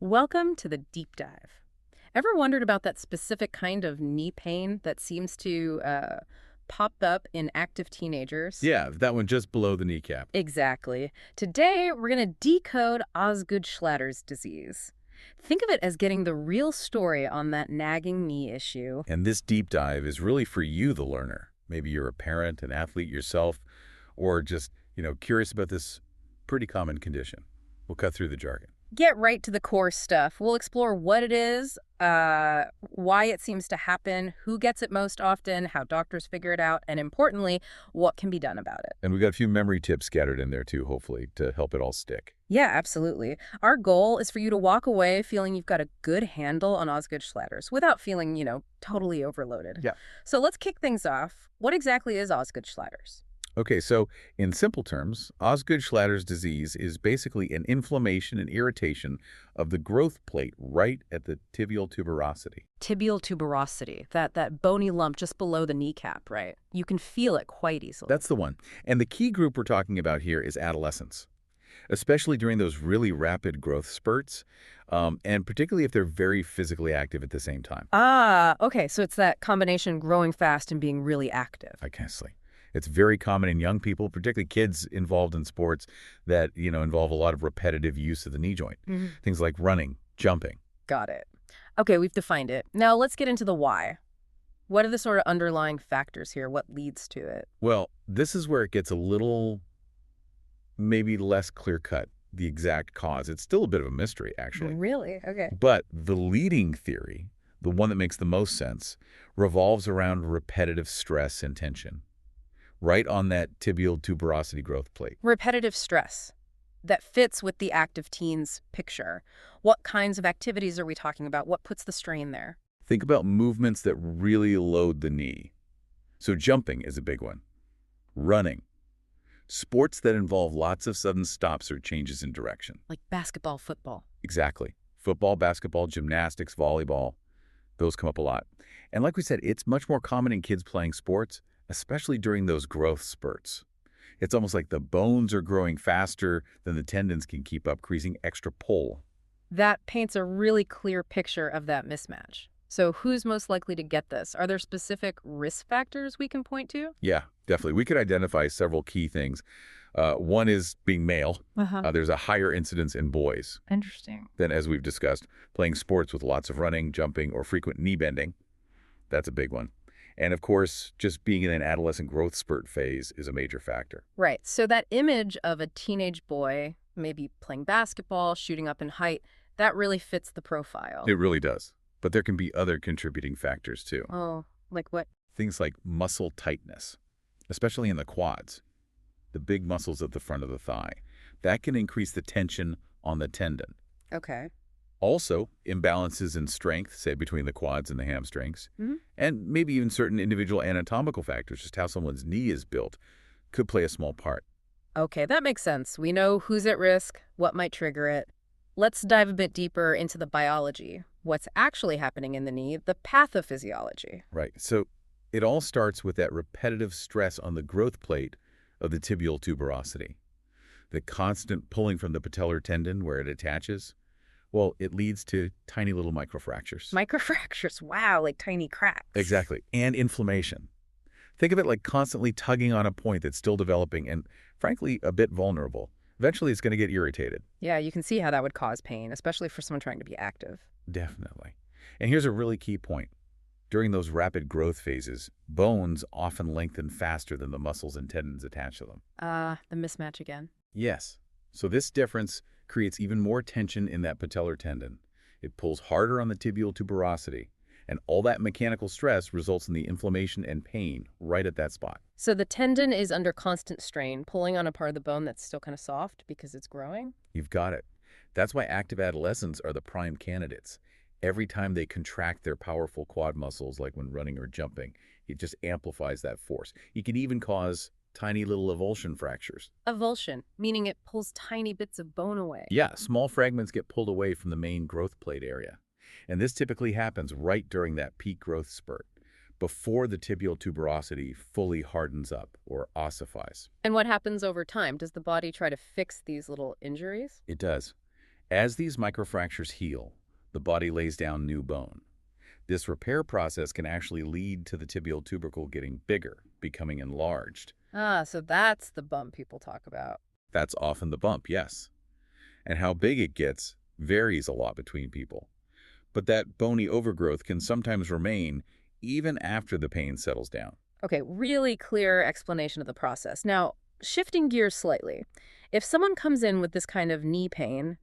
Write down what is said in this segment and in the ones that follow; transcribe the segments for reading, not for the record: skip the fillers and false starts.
Welcome to the deep dive. Ever wondered about that specific kind of knee pain that seems to pop up in active teenagers? Yeah, that one just below the kneecap. Exactly. Today, we're going to decode Osgood-Schlatter's disease. Think of it as getting the real story on that nagging knee issue. And this deep dive is really for you, the learner. Maybe you're a parent, an athlete yourself, or just, curious about this pretty common condition. We'll cut through the jargon. Get right to the core stuff. We'll explore what it is, why it seems to happen, who gets it most often, how doctors figure it out, and importantly, what can be done about it. And we've got a few memory tips scattered in there too, hopefully, to help it all stick. Yeah, absolutely. Our goal is for you to walk away feeling you've got a good handle on Osgood-Schlatter's without feeling, totally overloaded. Yeah. So let's kick things off. What exactly is Osgood-Schlatter's? Okay, so in simple terms, Osgood-Schlatter's disease is basically an inflammation and irritation of the growth plate right at the tibial tuberosity. Tibial tuberosity, that bony lump just below the kneecap, right? You can feel it quite easily. That's the one. And the key group we're talking about here is adolescents, especially during those really rapid growth spurts, and particularly if they're very physically active at the same time. Ah, okay, so it's that combination growing fast and being really active. I can't say. It's very common in young people, particularly kids involved in sports that, involve a lot of repetitive use of the knee joint. Things like running, jumping. Got it. Okay, we've defined it. Now let's get into the why. What are the sort of underlying factors here? What leads to it? Well, this is where it gets a little maybe less clear-cut, the exact cause. It's still a bit of a mystery, actually. Really? Okay. But the leading theory, the one that makes the most sense, revolves around repetitive stress and tension, right on that tibial tuberosity growth plate. Repetitive stress. That fits with the active teens picture. What kinds of activities are we talking about? What puts the strain there? Think about movements that really load the knee. So jumping is a big one. Running. Sports that involve lots of sudden stops or changes in direction. Like basketball, football. Exactly. Football, basketball, gymnastics, volleyball. Those come up a lot. And like we said, it's much more common in kids playing sports, especially during those growth spurts. It's almost like the bones are growing faster than the tendons can keep up, creating extra pull. That paints a really clear picture of that mismatch. So who's most likely to get this? Are there specific risk factors we can point to? Yeah, definitely. We could identify several key things. One is being male. There's a higher incidence in boys Interesting. than, as we've discussed, playing sports with lots of running, jumping, or frequent knee bending. That's a big one. And of course, just being in an adolescent growth spurt phase is a major factor. Right. So that image of a teenage boy maybe playing basketball, shooting up in height, that really fits the profile. It really does. But there can be other contributing factors too. Oh, like what? Things like muscle tightness, especially in the quads, the big muscles at the front of the thigh. That can increase the tension on the tendon. Okay. Also, imbalances in strength, say between the quads and the hamstrings, and maybe even certain individual anatomical factors, just how someone's knee is built, could play a small part. Okay, that makes sense. We know who's at risk, what might trigger it. Let's dive a bit deeper into the biology. What's actually happening in the knee, the pathophysiology. Right. So it all starts with that repetitive stress on the growth plate of the tibial tuberosity. The constant pulling from the patellar tendon where it attaches, well, it leads to tiny little microfractures. Microfractures, wow, like tiny cracks. Exactly. And inflammation. Think of it like constantly tugging on a point that's still developing and, frankly, a bit vulnerable. Eventually, it's going to get irritated. Yeah, you can see how that would cause pain, especially for someone trying to be active. Definitely. And here's a really key point. During those rapid growth phases, bones often lengthen faster than the muscles and tendons attached to them. The mismatch again. Yes. So this difference creates even more tension in that patellar tendon. It pulls harder on the tibial tuberosity, and all that mechanical stress results in the inflammation and pain right at that spot. So the tendon is under constant strain, pulling on a part of the bone that's still kind of soft because it's growing? You've got it. That's why active adolescents are the prime candidates. Every time they contract their powerful quad muscles, like when running or jumping, it just amplifies that force. It can even cause tiny little avulsion fractures. Avulsion, meaning it pulls tiny bits of bone away. Yeah, small fragments get pulled away from the main growth plate area. And this typically happens right during that peak growth spurt, before the tibial tuberosity fully hardens up or ossifies. And what happens over time? Does the body try to fix these little injuries? It does. As these microfractures heal, the body lays down new bone. This repair process can actually lead to the tibial tubercle getting bigger, becoming enlarged. Ah, so that's the bump people talk about. That's often the bump, yes. And how big it gets varies a lot between people. But that bony overgrowth can sometimes remain even after the pain settles down. Okay, really clear explanation of the process. Now, shifting gears slightly, if someone comes in with this kind of knee pain,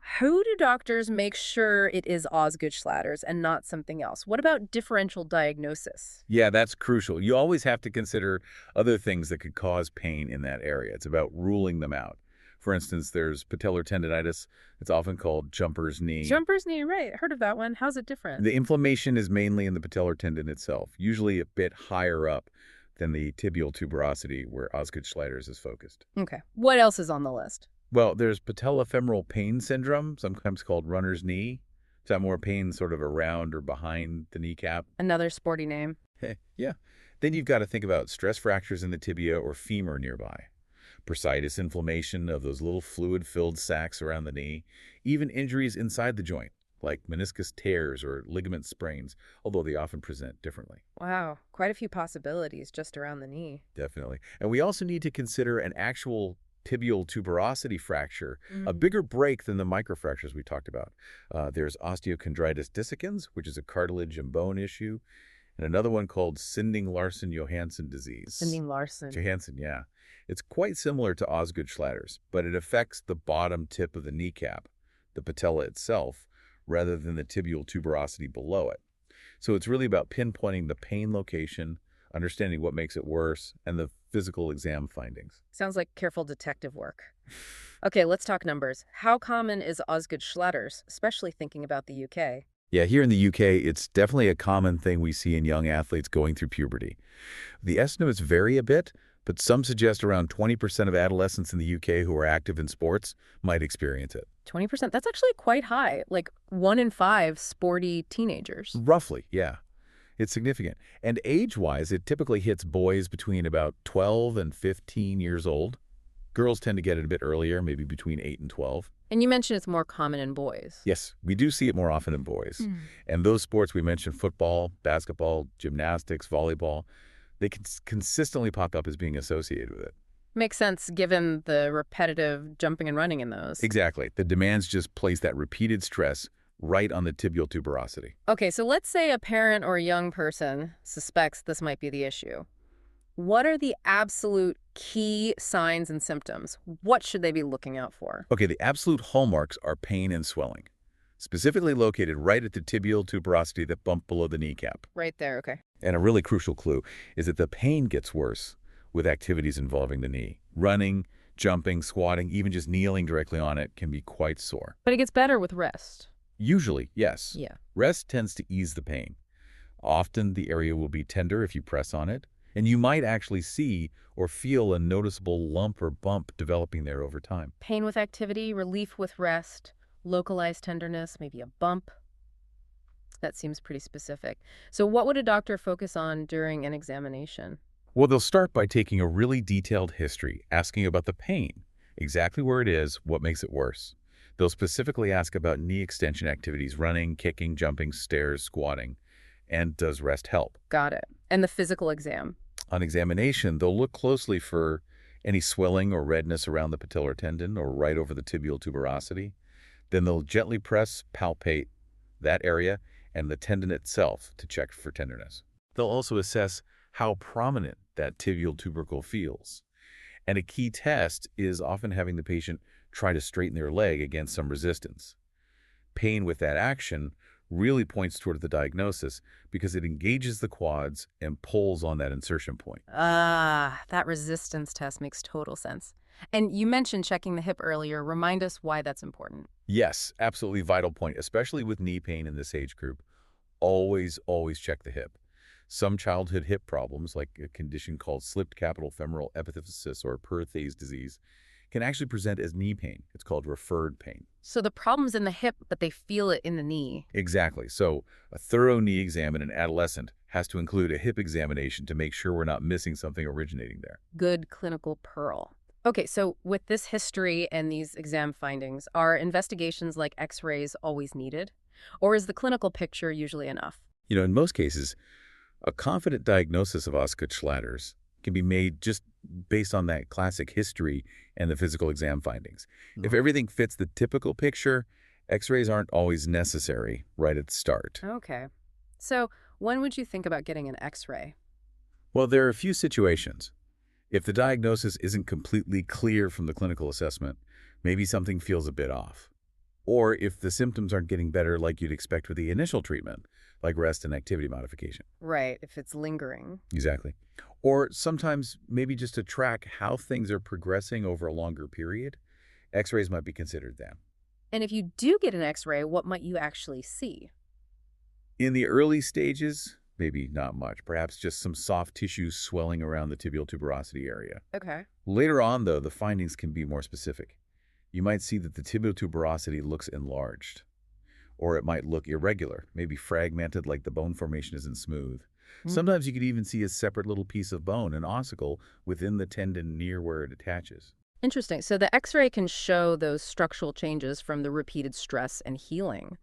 how do doctors make sure it is Osgood-Schlatter's and not something else? What about differential diagnosis? Yeah, that's crucial. You always have to consider other things that could cause pain in that area. It's about ruling them out. For instance, there's patellar tendonitis. It's often called jumper's knee. Jumper's knee, right. Heard of that one. How's it different? The inflammation is mainly in the patellar tendon itself, usually a bit higher up than the tibial tuberosity where Osgood-Schlatter's is focused. Okay. What else is on the list? Well, there's patellofemoral pain syndrome, sometimes called runner's knee. Is that more pain sort of around or behind the kneecap? Another sporty name. Yeah. Then you've got to think about stress fractures in the tibia or femur nearby. Bursitis inflammation of those little fluid-filled sacs around the knee. Even injuries inside the joint, like meniscus tears or ligament sprains, although they often present differently. Wow, quite a few possibilities just around the knee. Definitely. And we also need to consider an actual tibial tuberosity fracture, a bigger break than the microfractures we talked about. There's osteochondritis dissecans, which is a cartilage and bone issue, and another one called Sinding-Larsen-Johansson disease. Sinding-Larsen. Johansson, yeah. It's quite similar to Osgood-Schlatter's, but it affects the bottom tip of the kneecap, the patella itself, rather than the tibial tuberosity below it. So it's really about pinpointing the pain location, understanding what makes it worse, and the physical exam findings. Sounds like careful detective work. Okay, let's talk numbers. How common is Osgood-Schlatter's, especially thinking about the UK? Yeah, here in the UK, it's definitely a common thing we see in young athletes going through puberty. The estimates vary a bit, but some suggest around 20% of adolescents in the UK who are active in sports might experience it. 20%? That's actually quite high, like 1 in 5 sporty teenagers. Roughly, yeah. It's significant. And age-wise, it typically hits boys between about 12 and 15 years old. Girls tend to get it a bit earlier, maybe between 8 and 12. And you mentioned it's more common in boys. Yes, we do see it more often in boys. And those sports we mentioned, football, basketball, gymnastics, volleyball, they can consistently pop up as being associated with it. Makes sense given the repetitive jumping and running in those. Exactly. The demands just place that repeated stress right on the tibial tuberosity. Okay, so let's say a parent or a young person suspects this might be the issue. What are the absolute key signs and symptoms? What should they be looking out for? Okay, the absolute hallmarks are pain and swelling, specifically located right at the tibial tuberosity that bump below the kneecap. Right there, okay. And a really crucial clue is that the pain gets worse with activities involving the knee. Running, jumping, squatting, even just kneeling directly on it can be quite sore. But it gets better with rest. Usually, yes. Yeah. Rest tends to ease the pain. Often the area will be tender if you press on it, and you might actually see or feel a noticeable lump or bump developing there over time. Pain with activity, relief with rest, localized tenderness, maybe a bump. That seems pretty specific. So what would a doctor focus on during an examination? Well, they'll start by taking a really detailed history, asking about the pain, exactly where it is, what makes it worse. They'll specifically ask about knee extension activities, running, kicking, jumping, stairs, squatting, and does rest help? Got it. And the physical exam? On examination, they'll look closely for any swelling or redness around the patellar tendon or right over the tibial tuberosity. Then they'll gently press, palpate that area and the tendon itself to check for tenderness. They'll also assess how prominent that tibial tubercle feels. And a key test is often having the patient try to straighten their leg against some resistance. Pain with that action really points toward the diagnosis because it engages the quads and pulls on that insertion point. Ah, that resistance test makes total sense. And you mentioned checking the hip earlier. Remind us why that's important. Yes, absolutely vital point, especially with knee pain in this age group. Always, always check the hip. Some childhood hip problems, like a condition called slipped capital femoral epiphysis or Perthes disease, can actually present as knee pain. It's called referred pain. So the problem's in the hip, but they feel it in the knee. Exactly. So a thorough knee exam in an adolescent has to include a hip examination to make sure we're not missing something originating there. Good clinical pearl. Okay, so with this history and these exam findings, are investigations like X-rays always needed? Or is the clinical picture usually enough? In most cases, a confident diagnosis of Osgood-Schlatters can be made just based on that classic history and the physical exam findings. If No. everything fits the typical picture, X-rays aren't always necessary right at the start. Okay. So when would you think about getting an X-ray? Well, there are a few situations. If the diagnosis isn't completely clear from the clinical assessment, maybe something feels a bit off. Or if the symptoms aren't getting better like you'd expect with the initial treatment, like rest and activity modification. Right, if it's lingering. Exactly. Or sometimes maybe just to track how things are progressing over a longer period, X-rays might be considered then. And if you do get an X-ray, what might you actually see? In the early stages, maybe not much, perhaps just some soft tissue swelling around the tibial tuberosity area. Okay. Later on, though, the findings can be more specific. You might see that the tibial tuberosity looks enlarged, or it might look irregular, maybe fragmented like the bone formation isn't smooth. Mm. Sometimes you could even see a separate little piece of bone, an ossicle, within the tendon near where it attaches. Interesting. So the X-ray can show those structural changes from the repeated stress and healing.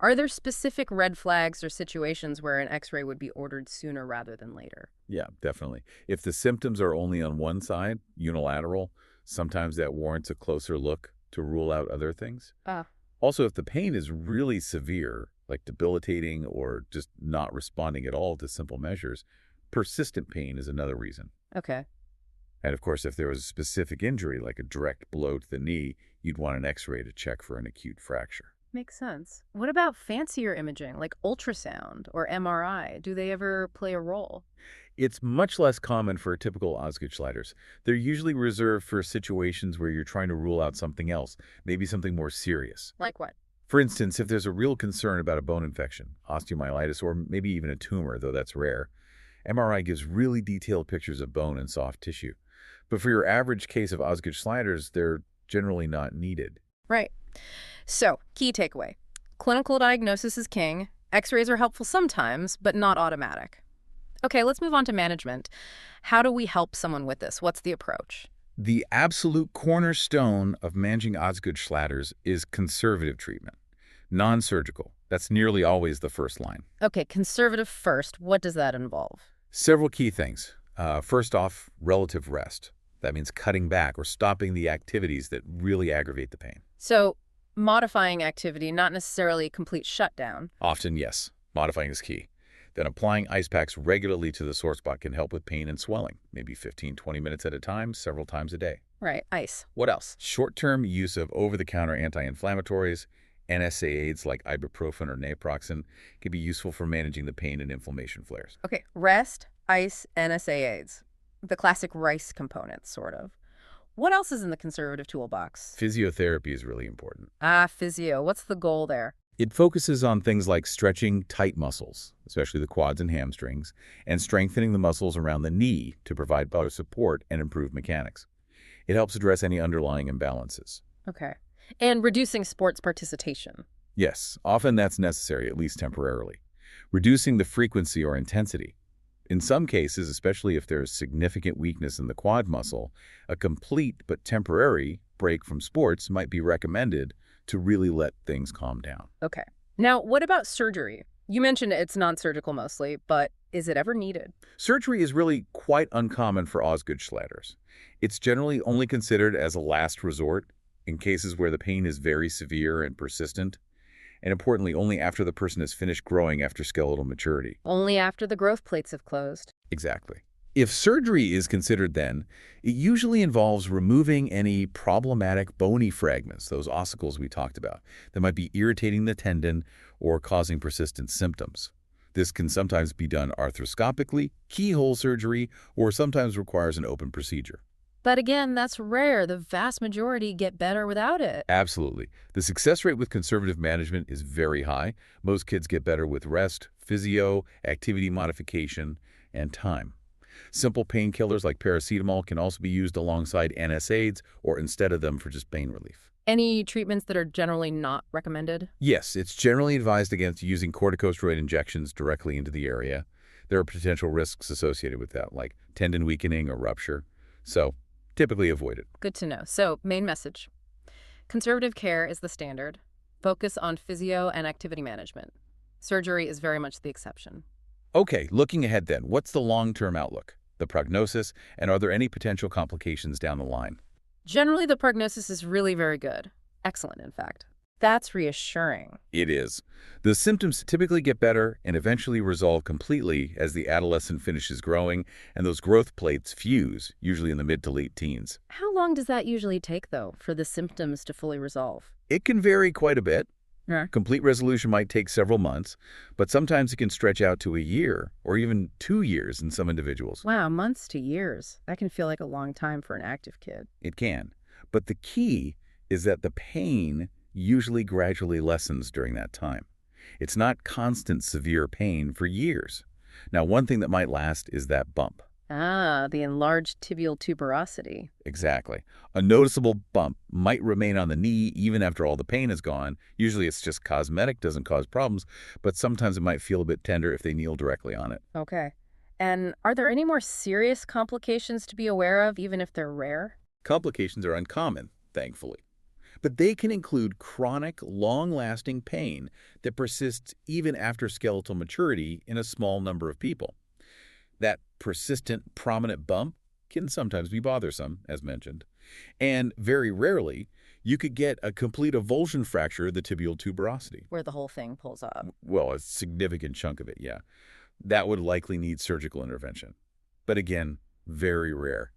Are there specific red flags or situations where an X-ray would be ordered sooner rather than later? Yeah, definitely. If the symptoms are only on one side, unilateral, sometimes that warrants a closer look to rule out other things. Ah, Also, if the pain is really severe, like debilitating or just not responding at all to simple measures, persistent pain is another reason. okay. And of course, if there was a specific injury, like a direct blow to the knee, you'd want an X-ray to check for an acute fracture. Makes sense. What about fancier imaging, like ultrasound or MRI? Do they ever play a role? It's much less common for typical Osgood-Schlatters. They're usually reserved for situations where you're trying to rule out something else, maybe something more serious. Like what? For instance, if there's a real concern about a bone infection, osteomyelitis, or maybe even a tumor, though that's rare, MRI gives really detailed pictures of bone and soft tissue. But for your average case of Osgood-Schlatters, they're generally not needed. Right. So, key takeaway. Clinical diagnosis is king. X-rays are helpful sometimes, but not automatic. Okay, let's move on to management. How do we help someone with this? What's the approach? The absolute cornerstone of managing Osgood-Schlatters is conservative treatment, non-surgical. That's nearly always the first line. Okay, conservative first. What does that involve? Several key things. First off, relative rest. That means cutting back or stopping the activities that really aggravate the pain. So, modifying activity, not necessarily complete shutdown. Often, yes, modifying is key. Then applying ice packs regularly to the sore spot can help with pain and swelling, maybe 15-20 minutes at a time, several times a day. Right, ice. What else? Short-term use of over-the-counter anti-inflammatories, NSAIDs like ibuprofen or naproxen can be useful for managing the pain and inflammation flares. Okay, rest, ice, NSAIDs. The classic rice components, sort of. What else is in the conservative toolbox? Physiotherapy is really important. Ah, physio. What's the goal there? It focuses on things like stretching tight muscles, especially the quads and hamstrings, and strengthening the muscles around the knee to provide better support and improve mechanics. It helps address any underlying imbalances. Okay. And reducing sports participation. Yes, often that's necessary, at least temporarily. Reducing the frequency or intensity. In some cases, especially if there's significant weakness in the quad muscle, a complete but temporary break from sports might be recommended to really let things calm down. Okay. Now, what about surgery? You mentioned it's non-surgical mostly, but is it ever needed? Surgery is really quite uncommon for Osgood-Schlatters. It's generally only considered as a last resort in cases where the pain is very severe and persistent, and importantly, only after the person has finished growing after skeletal maturity. Only after the growth plates have closed. Exactly. If surgery is considered then, it usually involves removing any problematic bony fragments, those ossicles we talked about, that might be irritating the tendon or causing persistent symptoms. This can sometimes be done arthroscopically, keyhole surgery, or sometimes requires an open procedure. But again, that's rare. The vast majority get better without it. Absolutely. The success rate with conservative management is very high. Most kids get better with rest, physio, activity modification, and time. Simple painkillers like paracetamol can also be used alongside NSAIDs or instead of them for just pain relief. Any treatments that are generally not recommended? Yes, it's generally advised against using corticosteroid injections directly into the area. There are potential risks associated with that, like tendon weakening or rupture. So, Typically avoided. Good to know. So, main message. Conservative care is the standard. Focus on physio and activity management. Surgery is very much the exception. Okay, looking ahead then, what's the long-term outlook, the prognosis, and are there any potential complications down the line? Generally, the prognosis is really very good. Excellent, in fact. That's reassuring. It is. The symptoms typically get better and eventually resolve completely as the adolescent finishes growing and those growth plates fuse, usually in the mid to late teens. How long does that usually take, though, for the symptoms to fully resolve? It can vary quite a bit. Yeah. Complete resolution might take several months, but sometimes it can stretch out to a year or even 2 years in some individuals. Wow, months to years. That can feel like a long time for an active kid. It can. But the key is that the pain usually gradually lessens during that time. It's not constant severe pain for years. Now, one thing that might last is that bump. Ah, the enlarged tibial tuberosity. Exactly. A noticeable bump might remain on the knee even after all the pain is gone. Usually it's just cosmetic, doesn't cause problems, but sometimes it might feel a bit tender if they kneel directly on it. Okay. And are there any more serious complications to be aware of, even if they're rare? Complications are uncommon, thankfully. But they can include chronic, long-lasting pain that persists even after skeletal maturity in a small number of people. That persistent, prominent bump can sometimes be bothersome, as mentioned. And very rarely, you could get a complete avulsion fracture of the tibial tuberosity. Where the whole thing pulls up. Well, a significant chunk of it, yeah. That would likely need surgical intervention. But again, very rare.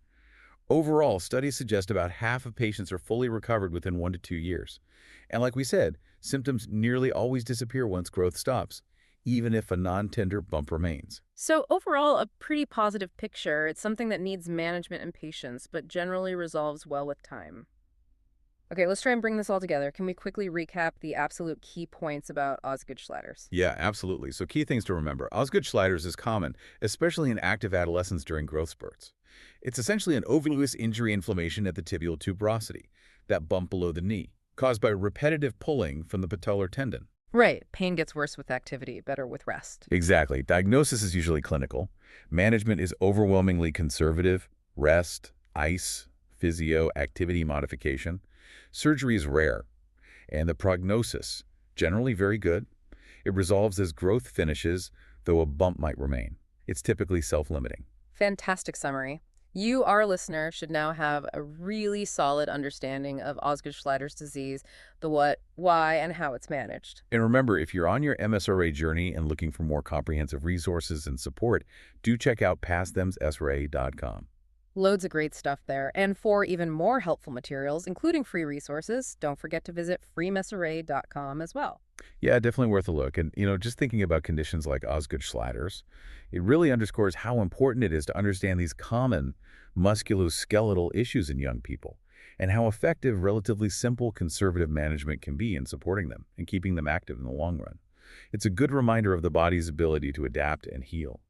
Overall, studies suggest about half of patients are fully recovered within 1 to 2 years. And like we said, symptoms nearly always disappear once growth stops, even if a non-tender bump remains. So overall, a pretty positive picture. It's something that needs management and patience, but generally resolves well with time. Okay, let's try and bring this all together. Can we quickly recap the absolute key points about Osgood-Schlatters? Yeah, absolutely. So key things to remember. Osgood-Schlatters is common, especially in active adolescents during growth spurts. It's essentially an overuse injury inflammation at the tibial tuberosity, that bump below the knee, caused by repetitive pulling from the patellar tendon. Right. Pain gets worse with activity, better with rest. Exactly. Diagnosis is usually clinical. Management is overwhelmingly conservative: rest, ice, physio, activity modification. Surgery is rare. And the prognosis, generally very good. It resolves as growth finishes, though a bump might remain. It's typically self-limiting. Fantastic summary. You, our listener, should now have a really solid understanding of Osgood-Schlatters disease, the what, why, and how it's managed. And remember, if you're on your MSRA journey and looking for more comprehensive resources and support, do check out passthemsra.com. Loads of great stuff there. And for even more helpful materials, including free resources, don't forget to visit freemsra.com as well. Yeah, definitely worth a look. And, just thinking about conditions like Osgood-Schlatters, it really underscores how important it is to understand these common musculoskeletal issues in young people and how effective relatively simple conservative management can be in supporting them and keeping them active in the long run. It's a good reminder of the body's ability to adapt and heal.